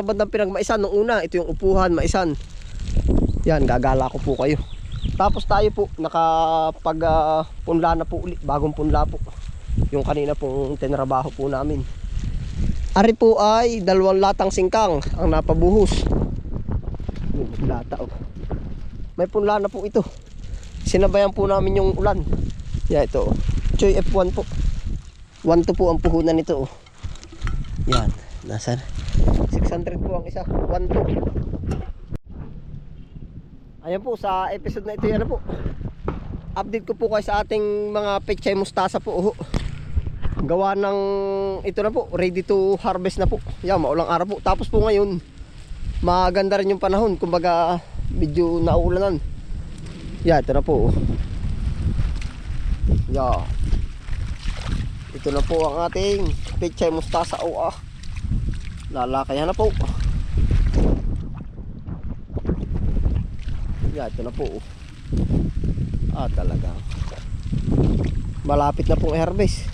sa bandang Pinagmaisan nung una. Ito yung upuhan, Maisan. Yan, gagala ko po kayo. Tapos tayo po nakapag punla na po ulit, bagong punla po. Yung kanina pong tinrabaho po namin. Ari po ay 2 latang singkang ang napabuhos. Yung lata oh. May punla na po ito. Sinabayan po namin yung ulan. Yan ito oh. Choy F1 po. 1-2 po ang puhunan nito oh. Yan, nasaan? 600 po ang isa. 1-2. Ayan po, sa episode na ito, yan po. Update ko po kayo sa ating mga pechay mustasa po. Gawa ng, ito na po, ready to harvest na po. Yan, maulang araw po. Tapos po ngayon, maganda rin yung panahon. Kumbaga, medyo nauulanan. Yan, ito na po. Yan. Ito na po ang ating pechay mustasa. Lalakayan na po. Yan, ito na po. Talaga. Malapit na pong i-harvest.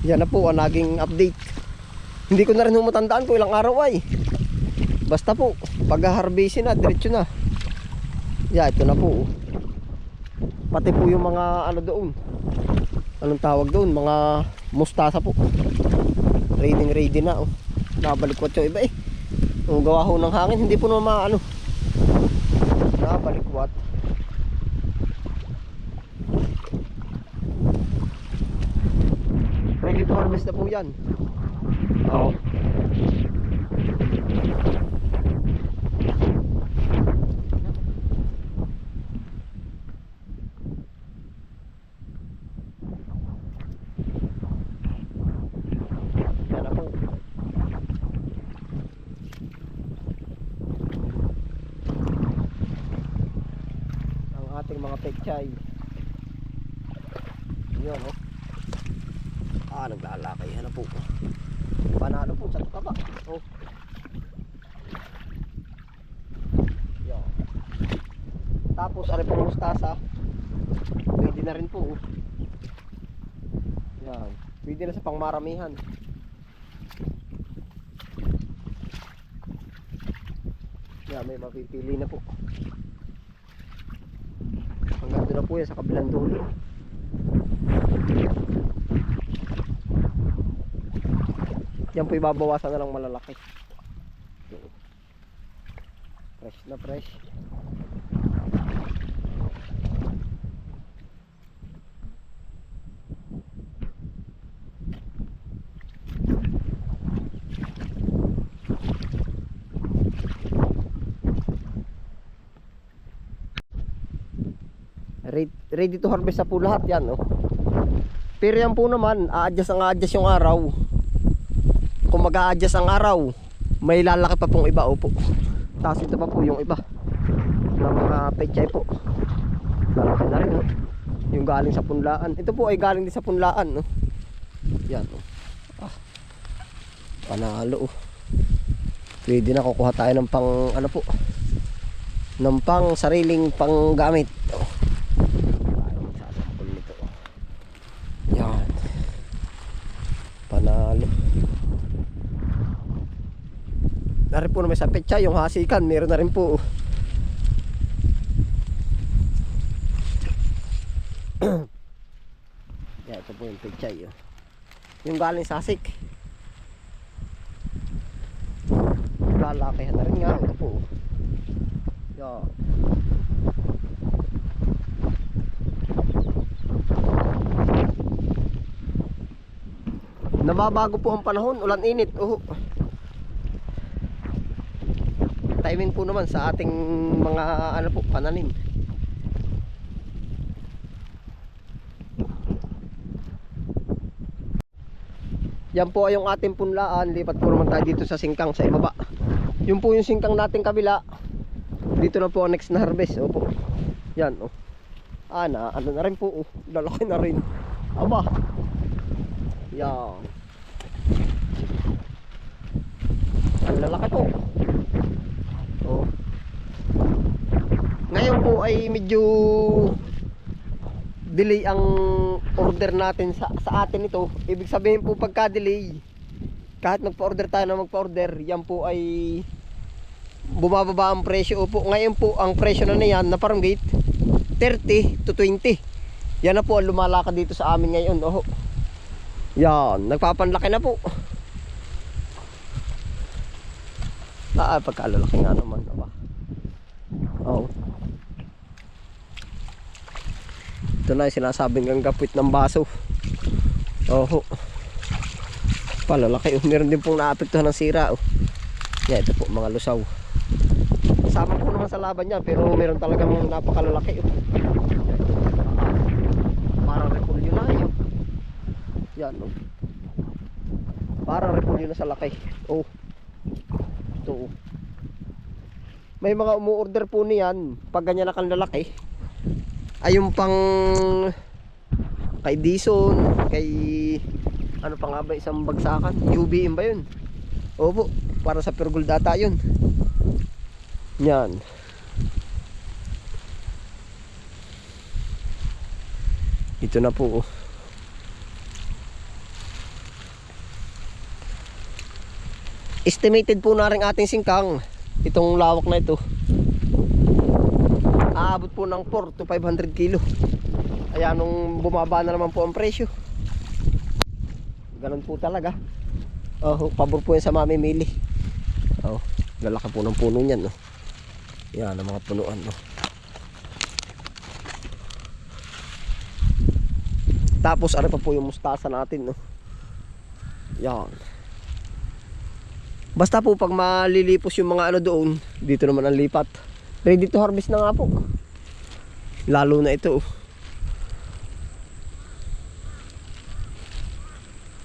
Yan na po ang naging update. Hindi ko na rin matandaan kung ilang araw ay. Basta po, pag-harvestin na, diretso na. Yan, ito na po. Pati po yung mga ano doon. Anong tawag doon? Mga mustasa po. Ready na. Nabalikwat yung iba eh. Ang gawa ho ng hangin, hindi po naman nabalikwat. Ready to harvest na po yan. Oo. Yan na po. Ating mga pechay. Yun oh. Naglalakay na po. Panalo po sa taba. Oh. Yan. Tapos ari pong mustasa. Pwede na rin po. Yan. Pwede na sa pangmaramihan. Yan, may mapipili na po. Hanggang doon na po yan sa kabilang dulo. Yan po ibabawasan na lang malalaki. Fresh na fresh. Ready to harvest na po lahat yan oh. Pero yan po naman a-adjust yung araw. Kung mag-a-adjust ang araw, may lalaki pa pong iba opo. Tapos ito pa po yung iba na mga pechay po. Lalaki na rin oh. Yung galing sa punlaan. Ito po ay galing din sa punlaan oh. Yan oh. Panalo oh. Pwede na kukuha tayo ng pang ano po, ng pang sariling panggamit oh. Panalo. Narin po naman sa pechay yung hasikan, meron na rin po. Yan, ito po yung pechay oh. Yung galing sa hasik. Lalakihan na rin nga ito po. Yan. Nababago po ang panahon, ulan init. Timing po naman sa ating mga ano po, pananim. Yan po ay yung ating punlaan. Lipat po naman tayo dito sa singkang sa ibaba. Yun po yung singkang nating kabila. Dito na po ang next na harvest. Opo. Yan oh. Ano na rin po oh. Lalaki na rin. Aba. Yan. Ang lalaki po. Oh. Ngayon po ay medyo delay ang order natin sa atin ito. Ibig sabihin po pagka delay, kahit magpa-order tayo na magpa-order, yan po ay bumababa ang presyo po. Ngayon po ang presyo na niyan na parang gate 30 to 20. Yan na po ang lumalakad dito sa amin ngayon. Oh. Yan, nagpapanlaki na po. Pagkalalaki nga naman. Oh. Ito na yung sinasabing gagapit ng baso. Oh. Palalaki. Meron din pong naapektuhan ng sira. Yan, ito po mga lusaw. Sama po naman sa laban niya, pero meron talagang napakalalaki. Parang repulyo na yun. Yan. Parang repulyo na sa laki. Oh. Ito. May mga umu-order po niyan pag ganyan na kalalaki. Ay yung pang kay Dison, kay ano pa nga ba, isang bagsakan, UBM ba yun? Opo, para sa Pure Gold data yun. Yan. Ito na po. Estimated po na rin ating singkang itong lawak na ito. Aabot po ng 4 to 500 kilo. Kaya nung bumaba na naman po ang presyo, ganun po talaga. Pabor po yan sa mamimili. Lalaki po ng puno niyan. Yan ang mga punuan. Tapos ano pa po yung mustasa natin. Yan. Basta po pag malilipos yung mga ano doon, dito naman ang lipat. Ready to harvest na nga po. Lalo na ito.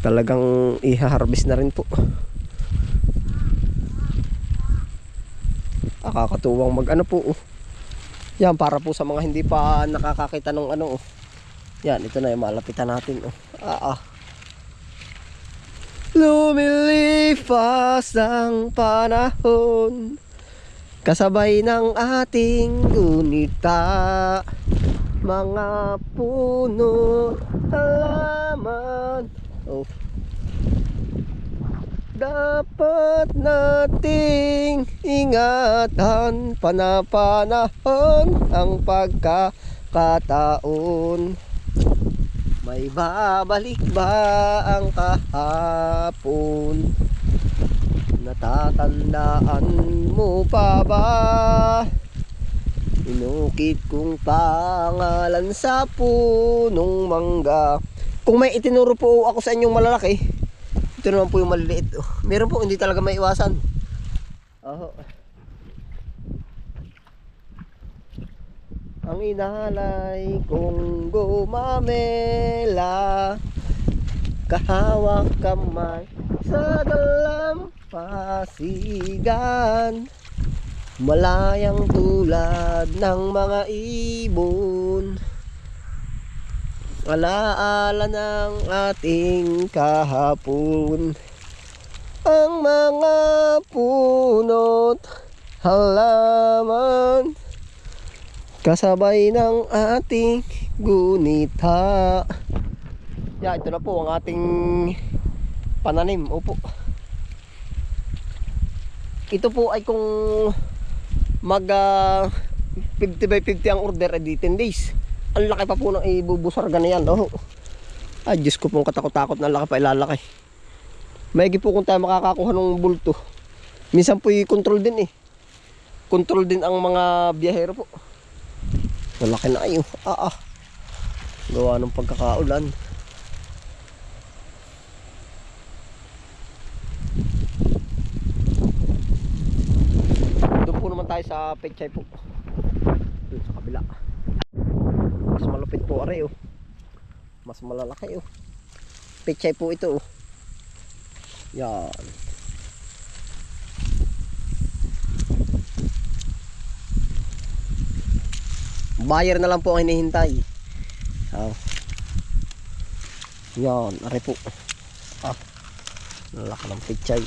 Talagang i-harvest na rin po. Kakatuwang mag ano po. Yan, para po sa mga hindi pa nakakakita ng ano. Yan, ito na yung malapitan natin. Lumilipas ang panahon, kasabay ng ating gunita, mga puno, halaman. Dapat nating ingatan panapanahon ang pagkakataon. May babalik ba ang kahapon? Natatandaan mo pa ba? Inukit kong pangalan sa punong mangga. Kung may itinuro po ako sa inyong malalaki, ito naman po yung maliliit. Meron po, hindi talaga may iwasan. Ang inalay kong gumamela, kahawak kamay sa dalampasigan, malayang tulad ng mga ibon, alaala ng ating kahapon. Ang mga puno't halaman, kasabay ng ating gunita. Ito na po ang ating pananim. Opo. Ito po ay kung mag 50 by 50 ang order, ay 10 days. Ang laki pa po ng ibubusarga na yan. Ay, Diyos ko pong katakot-takot na laki pa ilalaki. Maigi po kung tayo makakakuha ng bulto. Minsan po i-control din Control din ang mga biyahero po. Malaki na ayo. Gawa ng pagkakaulan. Doon po naman tayo sa pechay po. Doon sa kabila. Mas malupit po are. Mas malalaki. Pechay po ito. Yan. Buyer na lang po ang hinihintay. Yan, are po. Lalaki ng pichay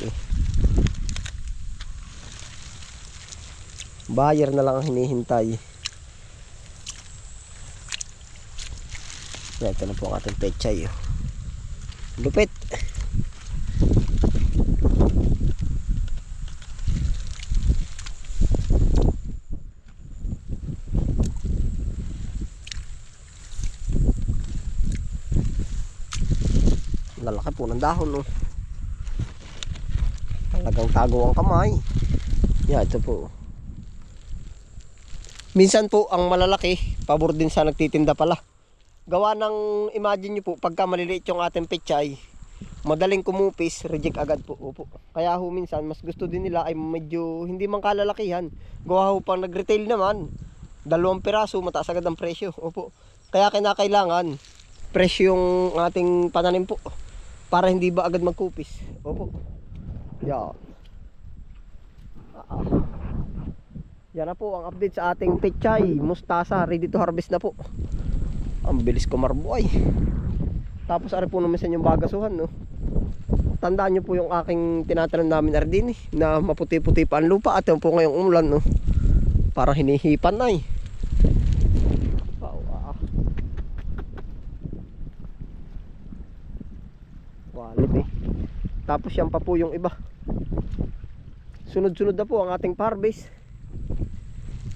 Buyer na lang ang hinihintay. Yan, ito na po ang ating pichay. Lupit. laki po ng dahon, no. Talagang tago ang kamay. Yan, ito po. Minsan po ang malalaki, pabor din sa nagtitinda pala. Gawa ng, imagine nyo po, pagka maliliit yung ating pechay, madaling kumupis, reject agad po. Opo. Kaya ho minsan, mas gusto din nila ay medyo hindi man kalalakihan. Gawa ho pang nag-retail naman, 2 piraso, mataas agad ang presyo. Opo. Kaya kinakailangan, presyo yung ating pananim po, para hindi ba agad magkupis. Opo. Yan. Yan na po ang update sa ating pechay, mustasa, ready to harvest na po. Ang bilis ko marbuay. Tapos ari po naman sa inyong bagasuhan, no. Tandaan nyo po yung aking tinatanim namin ardini, na maputi-puti pa ang lupa. At yun po ngayong umulan, no. Parang hinihipan na eh. Walit eh. Tapos yan pa po yung iba. Sunod-sunod na po ang ating harvest.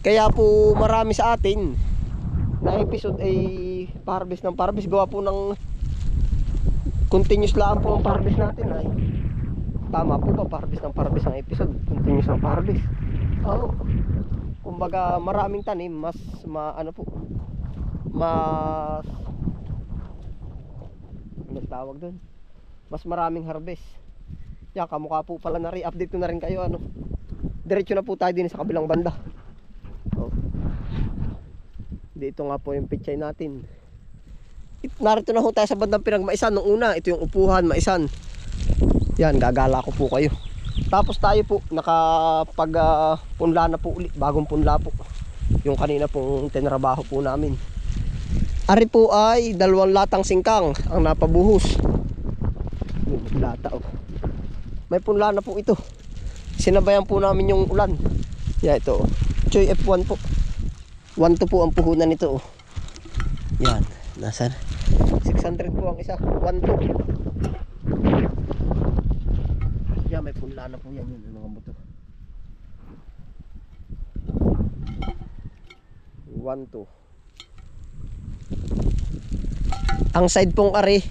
Kaya po marami sa atin na episode ay harvest ng harvest. Gawa po ng continuous lang po ang harvest natin ay. Tama po ba, harvest ng harvest ang episode, continuous ng harvest. Oh. Kumbaga maraming tanim, mas ano po, mas ano tawag doon? Mas maraming harvest. Yan, kamukha po pala na rin. Update ko na rin kayo, ano. Diretso na po tayo din sa kabilang banda. Oh. Dito nga po yung pechay natin. Narito na ho tayo sa bandang pinagmaisan. Nung una, ito yung upuhan, maisan. Yan, gagala ko po kayo. Tapos tayo po, punla na po ulit. Bagong punla po. Yung kanina pong tinrabaho po namin. Ari po ay 2 latang singkang ang napabuhos. Yung lata, oh. May punla na po ito. Sinabayan po namin yung ulan. Yan, ito, oh. Choy F1 po. 1-2 po ang puhunan nito, oh. Yan, nasaan? 600 po ang isa. 1-2. Yan, may punla na po yan, yun mga buto. 1-2. Ang side pong ari,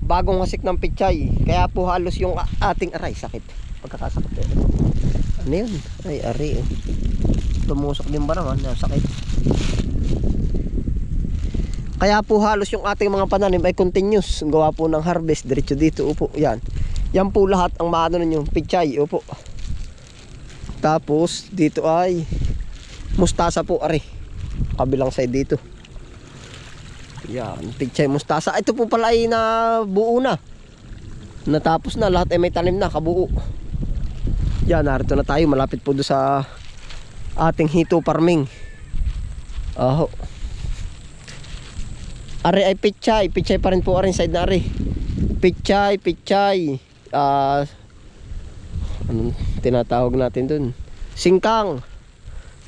bagong hasik ng pechay. Kaya po halos yung ating aray sakit. Pagkakasakit. Ano yun? Ay, ari. Tumusok din ba naman? Sakit. Kaya po halos yung ating mga pananim ay continuous. Gawa po ng harvest. Diretso dito. Upo. Yan. Yan po lahat ang maano nun yung pechay. Upo. Tapos dito ay mustasa po ari. Kabilang side dito. Yan, pechay mustasa. Ito po pala ay na buo na. Natapos na, lahat ay may tanim na, kabuo. Yan, narito na tayo, malapit po doon sa ating hito farming. Aho. Ari ay pechay, pechay pa rin po aring side na ari. Pechay. Anong tinatawag natin doon? Singkang.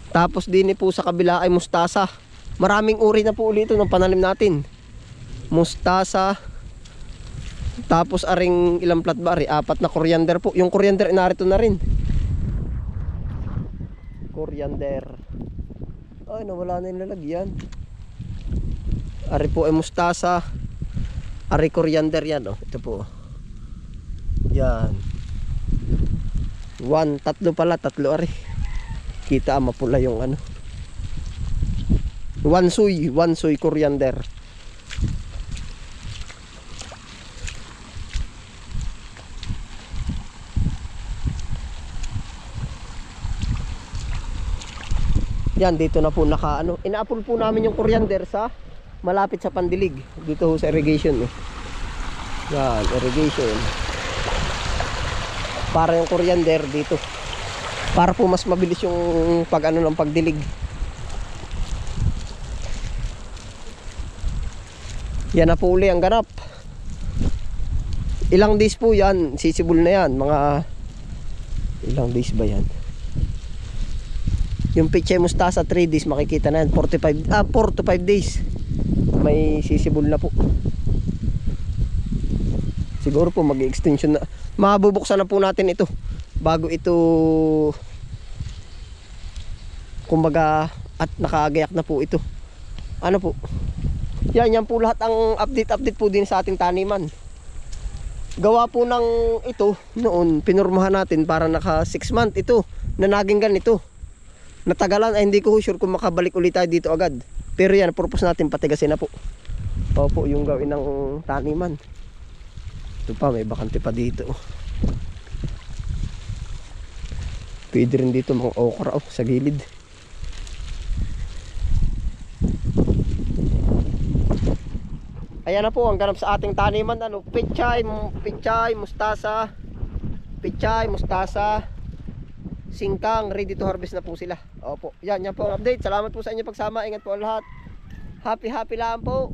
Tapos din po sa kabila ay mustasa. Maraming uri na po ulit ito ng pananim natin. Mustasa. Tapos aring ilang plat ba? 4 na coriander po. Yung coriander narito na rin. Coriander. Ay, nawala na yung lalagyan. Ari po ay mustasa. Ari coriander yan, oh. Ito po. Yan. 3 pala, 3 ari. Kita mapula yung ano. One soy coriander. Yan, dito na po naka ano. Ina-apple po namin yung coriander sa malapit sa Pandilig. Dito sa irrigation, eh. Yan, irrigation. Para yung coriander dito. Para po mas mabilis yung pag-ano ng pagdilig. Yan na po uli ang ganap. Ilang days po yan, sisibol na yan. Mga ilang days ba yan? Yung pechay mustasa 3 days makikita na yan. 4 to 5 days may sisibol na po. Siguro po mag-extension na. Mabubuksan na po natin ito bago ito kumbaga at nakagayak na po ito. Ano po? Yan po lahat ang update po din sa ating taniman. gawa po ng ito noon, pinurmahan natin para naka 6 month ito na naging ganito. Natagalan ay hindi ko sure kung makabalik ulit tayo dito agad. Pero yan, purpose natin patigasin na po. Opo, yung gawin ng taniman. Ito pa, may bakante pa dito. Pwede rin dito mga okra sa gilid. Ayan na po ang ganap sa ating taniman, ano, pechay, mustasa, singkang, ready to harvest na po sila. Opo, yan po ang update. Salamat po sa inyo pagsama. Ingat po ang lahat. Happy lang po.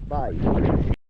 Bye.